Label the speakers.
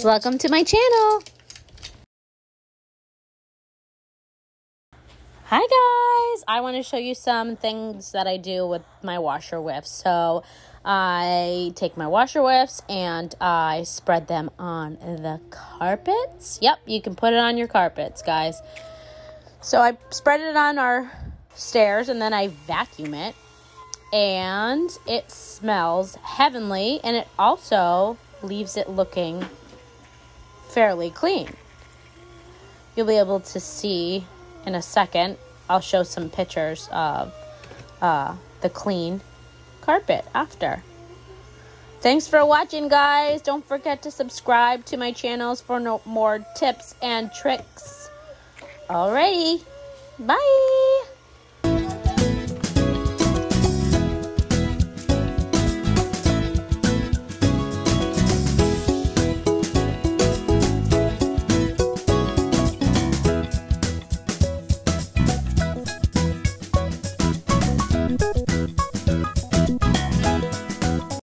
Speaker 1: Welcome to my channel. Hi guys, I want to show you some things that I do with my washer whiffs. So I take my washer whiffs and I spread them on the carpets. Yep, you can put it on your carpets, guys. So I spread it on our stairs and then I vacuum it. And it smells heavenly, and it also leaves it looking fairly clean. You'll be able to see in a second. I'll show some pictures of the clean carpet after. Thanks for watching, guys. Don't forget to subscribe to my channels for more tips and tricks. Alrighty, bye.